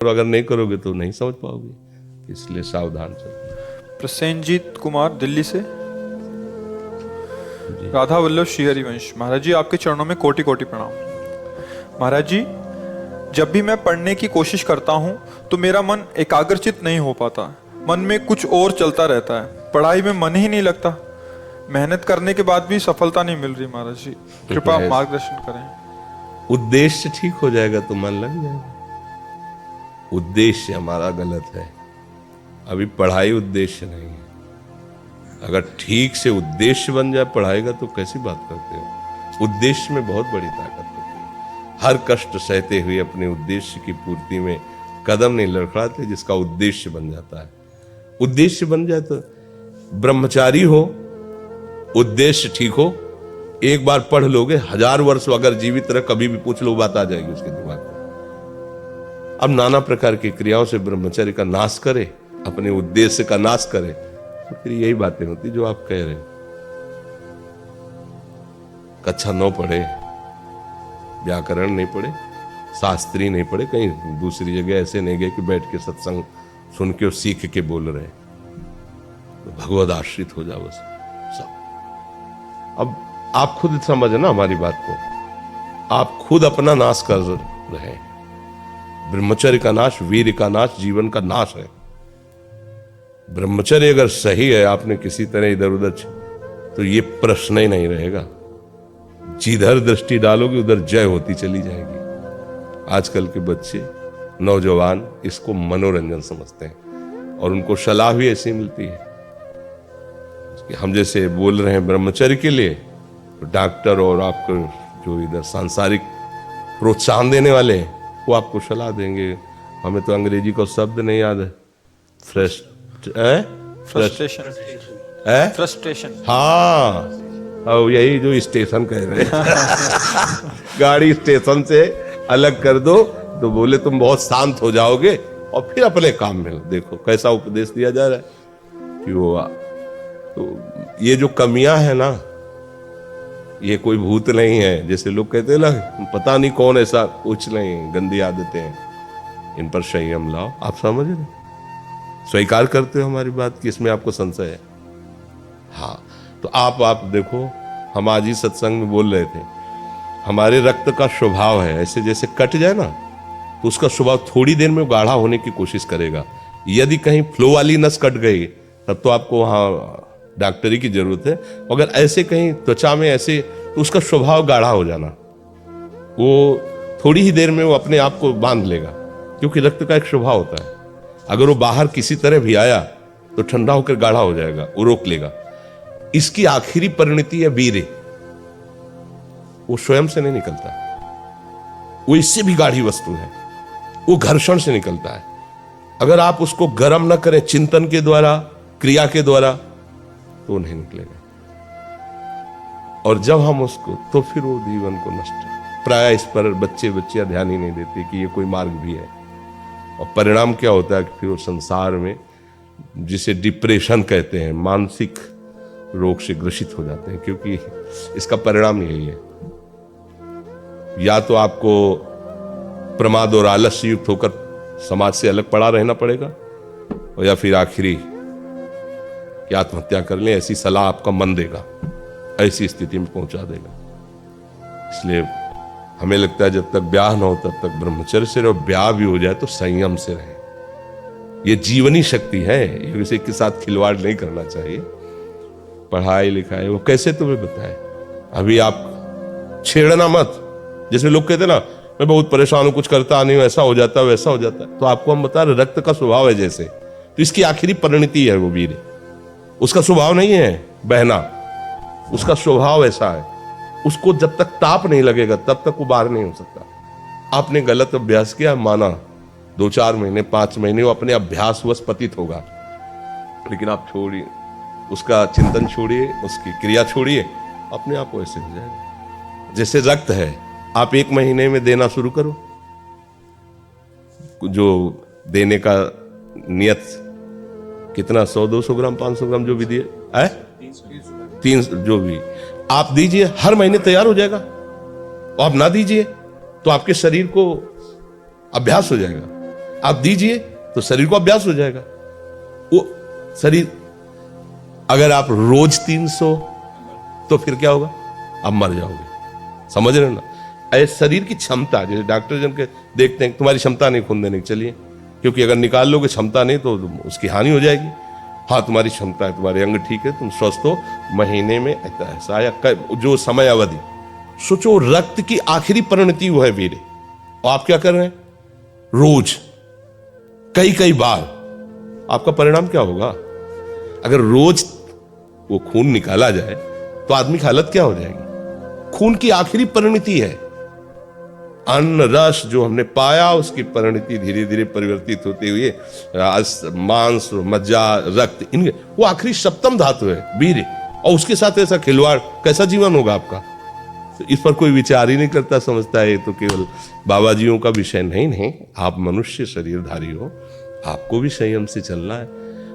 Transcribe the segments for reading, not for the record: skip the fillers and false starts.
और अगर नहीं करोगे तो नहीं समझ पाओगे, इसलिए सावधान चलो। प्रसेनजीत कुमार दिल्ली से। राधा वल्लभ श्री हरिवंश। महाराज जी, आपके चरणों में कोटि कोटि प्रणाम। महाराज जी, जब भी मैं पढ़ने की कोशिश करता हूँ तो मेरा मन एकाग्रचित नहीं हो पाता, मन में कुछ और चलता रहता है, पढ़ाई में मन ही नहीं लगता, मेहनत करने के बाद भी सफलता नहीं मिल रही। महाराज जी, कृपया आप मार्गदर्शन करें। उद्देश्य ठीक हो जाएगा तो मन लग जाएगा। उद्देश्य हमारा गलत है, अभी पढ़ाई उद्देश्य नहीं है। अगर ठीक से उद्देश्य बन जाए पढ़ाई का तो कैसी बात करते हो। उद्देश्य में बहुत बड़ी ताकत होती है। हर कष्ट सहते हुए अपने उद्देश्य की पूर्ति में कदम नहीं लड़खड़ाते, जिसका उद्देश्य बन जाता है। उद्देश्य बन जाए तो ब्रह्मचारी हो, उद्देश्य ठीक हो, एक बार पढ़ लोगे, 1000 वर्ष अगर जीवित रह कभी भी पूछ लो बात आ जाएगी उसके दिमाग में। अब नाना प्रकार की क्रियाओं से ब्रह्मचर्य का नाश करे, अपने उद्देश्य का नाश करे, तो फिर यही बातें होती जो आप कह रहे हो। कक्षा 9 पढ़े, व्याकरण नहीं पढ़े, शास्त्री नहीं पढ़े, कहीं दूसरी जगह ऐसे नहीं गए कि बैठ के सत्संग सुन के और सीख के बोल रहे, तो भगवद आश्रित हो जाओ बस सब। अब आप खुद समझना हमारी बात को, आप खुद अपना नाश कर रहे हैं। ब्रह्मचर्य का नाश वीर का नाश, जीवन का नाश है। ब्रह्मचर्य अगर सही है, आपने किसी तरह इधर उधर तो ये प्रश्न ही नहीं रहेगा। जिधर दृष्टि डालोगे उधर जय होती चली जाएगी। आजकल के बच्चे नौजवान इसको मनोरंजन समझते हैं और उनको सलाह भी ऐसी मिलती है कि हम जैसे बोल रहे हैं ब्रह्मचर्य के लिए, तो डॉक्टर और आपको जो इधर सांसारिक प्रोत्साहन देने वाले हैं वो आपको सलाह देंगे। हमें तो अंग्रेजी का शब्द नहीं याद है, फ्रस्ट्रेशन। हाँ, और यही जो स्टेशन कह रहे हैं गाड़ी स्टेशन से अलग कर दो तो बोले तुम बहुत शांत हो जाओगे और फिर अपने काम में हो। देखो कैसा उपदेश दिया जा रहा है कि वो तो ये जो कमियां है ना, ये कोई भूत नहीं है जैसे लोग कहते हैं ना, पता नहीं कौन, ऐसा कुछ नहीं, गंदी आदतें हैं, इन पर संयम लाओ। आप समझ रहे, स्वीकार करते हो हमारी बात कि इसमें आपको संशय है? हाँ, तो आप देखो, हम आज ही सत्संग में बोल रहे थे, हमारे रक्त का स्वभाव है ऐसे, जैसे कट जाए ना तो उसका स्वभाव थोड़ी देर में गाढ़ा होने की कोशिश करेगा। यदि कहीं फ्लो वाली नस कट गई तब तो आपको वहां डॉक्टरी की जरूरत है। अगर ऐसे कहीं त्वचा में ऐसे, तो उसका स्वभाव गाढ़ा हो जाना, वो थोड़ी ही देर में वो अपने आप को बांध लेगा, क्योंकि रक्त का एक स्वभाव होता है। अगर वो बाहर किसी तरह भी आया तो ठंडा होकर गाढ़ा हो जाएगा, वो रोक लेगा। इसकी आखिरी परिणति है वीर्य, वो स्वयं से नहीं निकलता, वो इससे भी गाढ़ी वस्तु है, वो घर्षण से निकलता है। अगर आप उसको गर्म न करें चिंतन के द्वारा, क्रिया के द्वारा, तो नहीं निकलेगा। और जब हम उसको, तो फिर वो जीवन को नष्ट। प्राय इस पर बच्चियां ध्यान ही नहीं देती कि ये कोई मार्ग भी है। और परिणाम क्या होता है कि फिर वो संसार में, जिसे डिप्रेशन कहते हैं, मानसिक रोग से ग्रसित हो जाते हैं, क्योंकि इसका परिणाम यही है। या तो आपको प्रमाद और आलस्य युक्त होकर समाज से अलग पड़ा रहना पड़ेगा, और या फिर आखिरी कि आत्महत्या कर लें, ऐसी सलाह आपका मन देगा, ऐसी स्थिति में पहुंचा देगा। इसलिए हमें लगता है जब तक ब्याह न हो तब तक ब्रह्मचर्य से रहो, ब्याह भी हो जाए तो संयम से रहे। ये जीवनी शक्ति है, ये किसी के साथ खिलवाड़ नहीं करना चाहिए। पढ़ाई लिखाई वो कैसे तुम्हें बताए, अभी आप छेड़ना मत। जैसे लोग कहते ना, मैं बहुत परेशान हूं, कुछ करता नहीं हूं, ऐसा हो जाता है वैसा हो जाता है, तो आपको हम बता रहे रक्त का स्वभाव है जैसे, तो इसकी आखिरी परिणति है वो वीर। उसका स्वभाव नहीं है बहना, उसका स्वभाव ऐसा है, उसको जब तक ताप नहीं लगेगा तब तक वो बाहर नहीं हो सकता। आपने गलत अभ्यास किया, माना 2-4 महीने 5 महीने वो अपने अभ्यासवश पतित होगा, लेकिन आप छोड़िए उसका चिंतन, छोड़िए उसकी क्रिया, छोड़िए, अपने आप वैसे हो जाएगा। जैसे रक्त है, आप 1 महीने में देना शुरू करो, जो देने का नियत कितना, 100-200 ग्राम 500 ग्राम जो भी दिए, 300 जो भी आप दीजिए, हर महीने तैयार हो जाएगा। और आप ना दीजिए तो आपके शरीर को अभ्यास हो जाएगा। आप दीजिए तो शरीर को अभ्यास हो जाएगा। वो शरीर, अगर आप रोज 300 तो फिर क्या होगा, आप मर जाओगे। समझ रहे हो ना? ऐसे शरीर की क्षमता, जैसे डॉक्टर जन के देखते हैं तुम्हारी क्षमता नहीं खून देने की, चलिए, क्योंकि अगर निकाल लोगे क्षमता नहीं तो उसकी हानि हो जाएगी। हाँ तुम्हारी क्षमता है, तुम्हारे अंग ठीक है, तुम स्वस्थ हो, महीने में ऐसा या जो समय अवधि, सोचो रक्त की आखिरी परिणति वो है वीर्य, और आप क्या कर रहे हैं रोज कई कई बार, आपका परिणाम क्या होगा? अगर रोज वो खून निकाला जाए तो आदमी की हालत क्या हो जाएगी? खून की आखिरी परिणति है, अन्न रस जो हमने पाया उसकी परिणति धीरे धीरे परिवर्तित होते हुए मांस, मज्जा, रक्त, इनके वो आखिरी सप्तम धातु है वीर्य, और उसके साथ ऐसा खिलवाड़, कैसा जीवन होगा आपका? तो इस पर कोई विचार ही नहीं करता, समझता है तो केवल बाबा जियों का विषय। नहीं, आप मनुष्य शरीरधारी हो, आपको भी संयम से चलना है,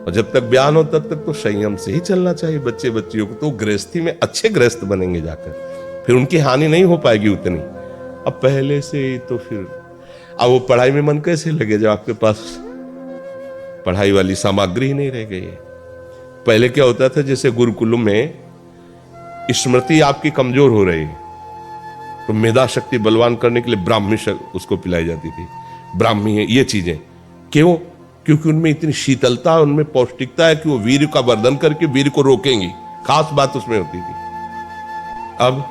और जब तक ज्ञान हो तब तक तो संयम से ही चलना चाहिए। बच्चे बच्चियों को तो गृहस्थी में अच्छे गृहस्थ बनेंगे जाकर, फिर उनकी हानि नहीं हो पाएगी उतनी। अब पहले से ही तो फिर अब वो पढ़ाई में मन कैसे लगे जब आपके पास पढ़ाई वाली सामग्री ही नहीं रह गई है? पहले क्या होता था, जैसे गुरुकुलों में स्मृति आपकी कमजोर हो रही है तो मेधा शक्ति बलवान करने के लिए ब्राह्मी उसको पिलाई जाती थी, ब्राह्मी है ये चीजें। क्यों? क्योंकि उनमें इतनी शीतलता, उनमें पौष्टिकता है कि वो वीर का वर्धन करके वीर को रोकेंगी, खास बात उसमें होती थी। अब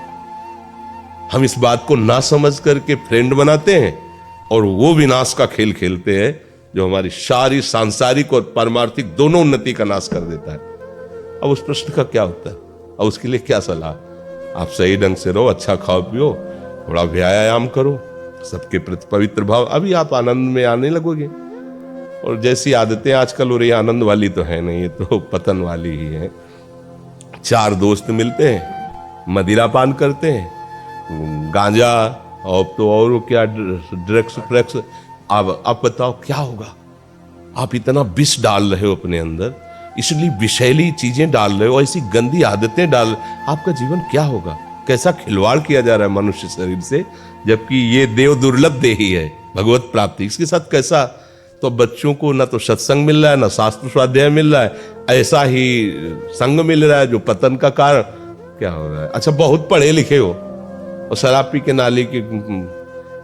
हम इस बात को ना समझ करके फ्रेंड बनाते हैं और वो विनाश का खेल खेलते हैं जो हमारी सारी सांसारिक और पारमार्थिक दोनों उन्नति का नाश कर देता है। अब उस प्रश्न का क्या होता है? अब उसके लिए क्या सलाह? आप सही ढंग से रहो, अच्छा खाओ पियो, थोड़ा व्यायाम करो, सबके प्रति पवित्र भाव, अभी आप आनंद में आने लगोगे। और जैसी आदतें आजकल हो रही, आनंद वाली तो है नहीं, ये तो पतन वाली ही है। 4 दोस्त मिलते हैं, मदिरा पान करते हैं, गांजा और तो और क्या ड्रग्स फ्रग्स। अब बताओ क्या होगा? आप इतना विष डाल रहे हो अपने अंदर, इसलिए विषैली चीजें डाल रहे हो, ऐसी गंदी आदतें डाल, आपका जीवन क्या होगा? कैसा खिलवाड़ किया जा रहा है मनुष्य शरीर से, जबकि ये देव दुर्लभ देही है भगवत प्राप्ति, इसके साथ कैसा? तो बच्चों को ना तो सत्संग मिल रहा है, ना शास्त्र स्वाध्याय मिल रहा है, ऐसा ही संग मिल रहा है जो पतन का कारण क्या हो रहा है। अच्छा, बहुत पढ़े लिखे हो और शराब पी के नाली के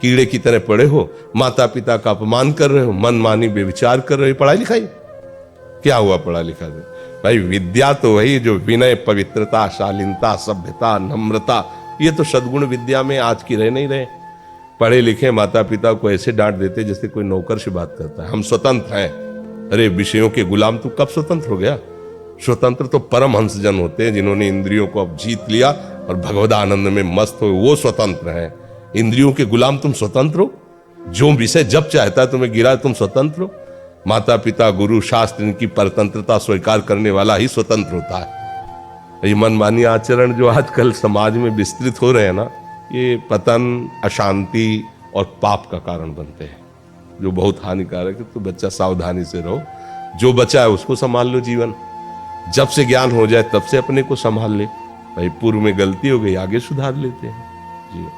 कीड़े की तरह पड़े हो, माता पिता का अपमान कर रहे हो, मनमानी बेविचार कर रहे हो, पढ़ाई लिखाई क्या हुआ? पढ़ा लिखा से भाई विद्या तो वही जो विनय, पवित्रता, शालीनता, सभ्यता, नम्रता, ये तो सद्गुण विद्या में आज की रह नहीं रहे। पढ़े लिखे माता पिता को ऐसे डांट देते जैसे कोई नौकर से बात करता है, हम स्वतंत्र हैं। अरे विषयों के गुलाम तू कब स्वतंत्र हो गया? स्वतंत्र तो परम हंसजन होते हैं जिन्होंने इंद्रियों को अब जीत लिया और भगवद आनंद में मस्त हो, वो स्वतंत्र हैं। इंद्रियों के गुलाम तुम स्वतंत्र हो? जो विषय जब चाहता है तुम्हें गिरा, तुम स्वतंत्र हो? माता पिता, गुरु, शास्त्र, इनकी परतंत्रता स्वीकार करने वाला ही स्वतंत्र होता है। ये मनमानी आचरण जो आजकल समाज में विस्तृत हो रहे हैं ना, ये पतन, अशांति और पाप का कारण बनते हैं, जो बहुत हानिकारक है। तो बच्चा सावधानी से रहो, जो बचा है उसको संभाल लो जीवन। जब से ज्ञान हो जाए तब से अपने को संभाल ले। भाई पूर्व में गलती हो गई, आगे सुधार लेते हैं जी।